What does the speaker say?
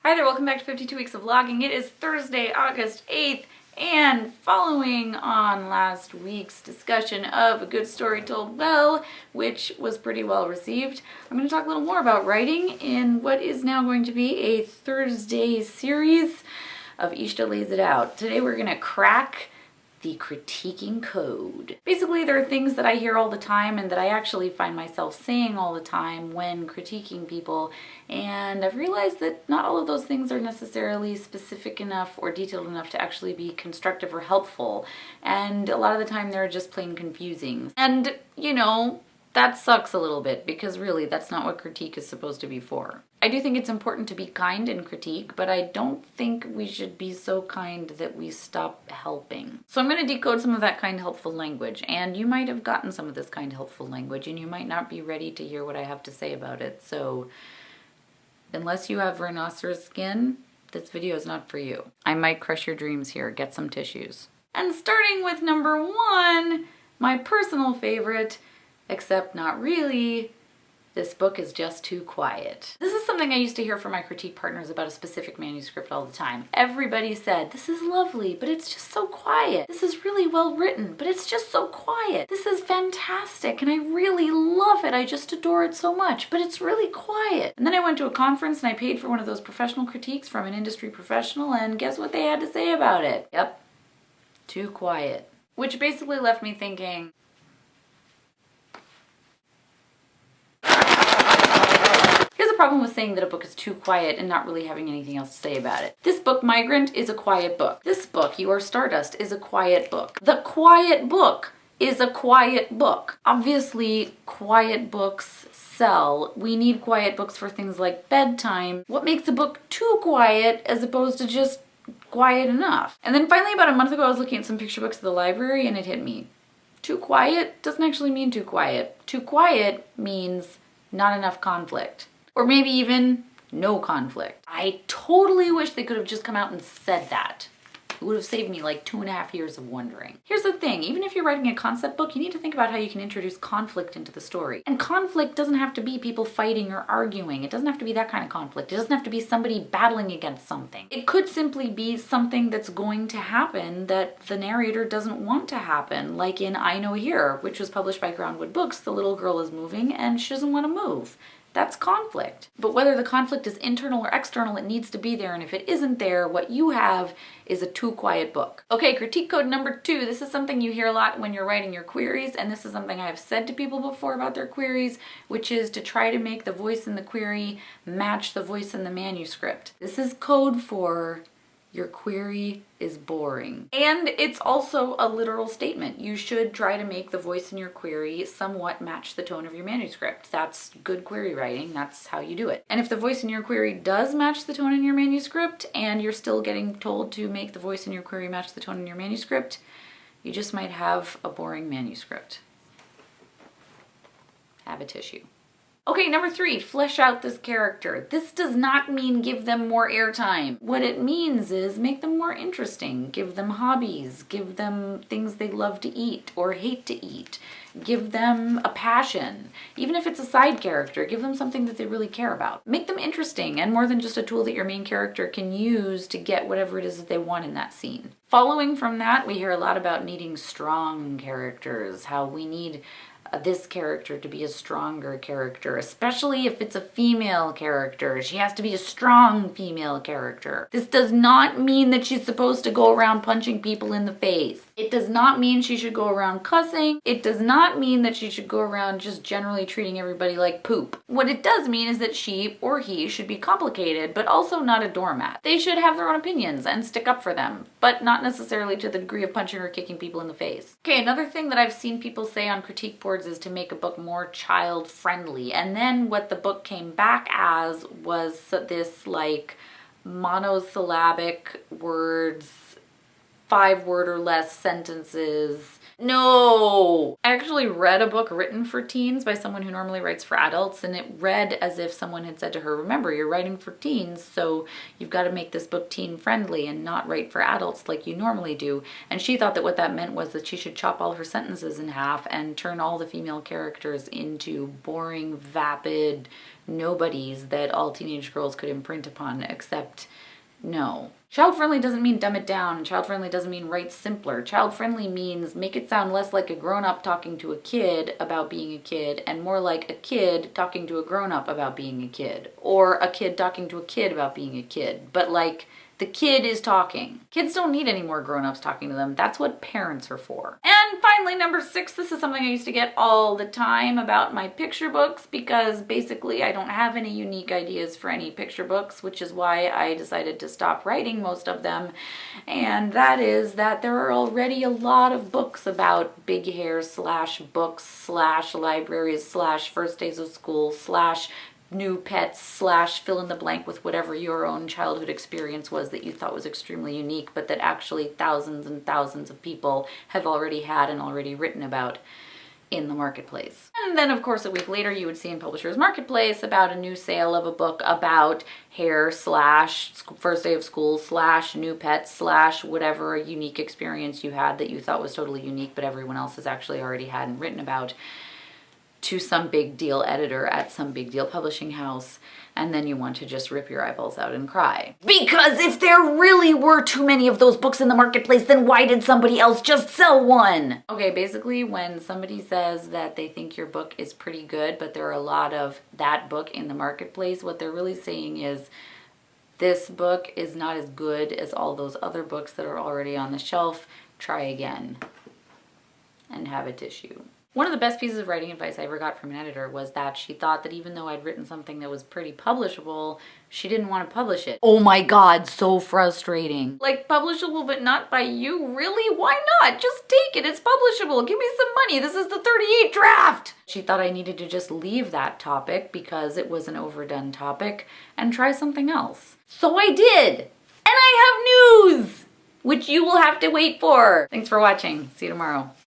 Hi there, welcome back to 52 Weeks of Vlogging. It is Thursday, August 8th, and following on last week's discussion of A Good Story Told Well, which was pretty well received, I'm going to talk a little more about writing in what is now going to be a Thursday series of ISHTA Lays It Out. Today we're going to crack the critiquing code. Basically, there are things that I hear all the time and that I actually find myself saying all the time when critiquing people, and I've realized that not all of those things are necessarily specific enough or detailed enough to actually be constructive or helpful, and a lot of the time they're just plain confusing. And, you know, that sucks a little bit because really that's not what critique is supposed to be for. I do think it's important to be kind in critique, but I don't think we should be so kind that we stop helping. So I'm going to decode some of that kind, helpful language, and you might have gotten some of this kind, helpful language, and you might not be ready to hear what I have to say about it. So unless you have rhinoceros skin, this video is not for you. I might crush your dreams here. Get some tissues. And starting with number one, my personal favorite, except not really, this book is just too quiet. This is something I used to hear from my critique partners about a specific manuscript all the time. Everybody said, this is lovely, but it's just so quiet. This is really well written, but it's just so quiet. This is fantastic, and I really love it. I just adore it so much, but it's really quiet. And then I went to a conference and I paid for one of those professional critiques from an industry professional, and guess what they had to say about it? Yep, too quiet. Which basically left me thinking, problem with saying that a book is too quiet and not really having anything else to say about it. This book, Migrant, is a quiet book. This book, You Are Stardust, is a quiet book. The quiet book is a quiet book. Obviously, quiet books sell. We need quiet books for things like bedtime. What makes a book too quiet as opposed to just quiet enough? And then finally, about a month ago, I was looking at some picture books at the library and it hit me. Too quiet doesn't actually mean too quiet. Too quiet means not enough conflict. Or maybe even no conflict. I totally wish they could have just come out and said that. It would have saved me like 2.5 years of wondering. Here's the thing, even if you're writing a concept book, you need to think about how you can introduce conflict into the story. And conflict doesn't have to be people fighting or arguing. It doesn't have to be that kind of conflict. It doesn't have to be somebody battling against something. It could simply be something that's going to happen that the narrator doesn't want to happen. Like in I Know Here, which was published by Groundwood Books, the little girl is moving and she doesn't want to move. That's conflict. But whether the conflict is internal or external, it needs to be there, and if it isn't there, what you have is a too quiet book. Okay, critique code number 2. This is something you hear a lot when you're writing your queries, and this is something I've said to people before about their queries, which is to try to make the voice in the query match the voice in the manuscript. This is code for your query is boring. And it's also a literal statement. You should try to make the voice in your query somewhat match the tone of your manuscript. That's good query writing. That's how you do it. And if the voice in your query does match the tone in your manuscript and you're still getting told to make the voice in your query match the tone in your manuscript, you just might have a boring manuscript. Have a tissue. Okay, number 3, flesh out this character. This does not mean give them more airtime. What it means is make them more interesting. Give them hobbies. Give them things they love to eat or hate to eat. Give them a passion. Even if it's a side character, give them something that they really care about. Make them interesting and more than just a tool that your main character can use to get whatever it is that they want in that scene. Following from that, we hear a lot about needing strong characters, how we need this character to be a stronger character, especially if it's a female character. She has to be a strong female character. This does not mean that she's supposed to go around punching people in the face. It does not mean she should go around cussing. It does not mean that she should go around just generally treating everybody like poop. What it does mean is that she or he should be complicated, but also not a doormat. They should have their own opinions and stick up for them, but not necessarily to the degree of punching or kicking people in the face. Okay, another thing that I've seen people say on critique boards is to make a book more child-friendly. And then what the book came back as was this like monosyllabic words 5-word or less sentences. No! I actually read a book written for teens by someone who normally writes for adults, and it read as if someone had said to her, remember, you're writing for teens, so you've got to make this book teen friendly and not write for adults like you normally do. And she thought that what that meant was that she should chop all her sentences in half and turn all the female characters into boring, vapid nobodies that all teenage girls could imprint upon, except no. Child-friendly doesn't mean dumb it down. Child-friendly doesn't mean write simpler. Child-friendly means make it sound less like a grown-up talking to a kid about being a kid and more like a kid talking to a grown-up about being a kid. Or a kid talking to a kid about being a kid. But like, the kid is talking. Kids don't need any more grown-ups talking to them. That's what parents are for. And finally, number 6, this is something I used to get all the time about my picture books because basically I don't have any unique ideas for any picture books, which is why I decided to stop writing most of them. And that is that there are already a lot of books about big hair / books / libraries / first days of school / new pets / fill in the blank with whatever your own childhood experience was that you thought was extremely unique, but that actually thousands and thousands of people have already had and already written about in the marketplace. And then of course a week later you would see in Publishers Marketplace about a new sale of a book about hair / first day of school / new pets / whatever unique experience you had that you thought was totally unique but everyone else has actually already had and written about, to some big deal editor at some big deal publishing house, and then you want to just rip your eyeballs out and cry. Because if there really were too many of those books in the marketplace, then why did somebody else just sell one? Okay, basically when somebody says that they think your book is pretty good, but there are a lot of that book in the marketplace, what they're really saying is, this book is not as good as all those other books that are already on the shelf. Try again and have a tissue. One of the best pieces of writing advice I ever got from an editor was that she thought that even though I'd written something that was pretty publishable, she didn't want to publish it. Oh my God, so frustrating. Like, publishable but not by you? Really? Why not? Just take it, it's publishable. Give me some money, this is the 38 draft. She thought I needed to just leave that topic because it was an overdone topic and try something else. So I did, and I have news, which you will have to wait for. Thanks for watching, see you tomorrow.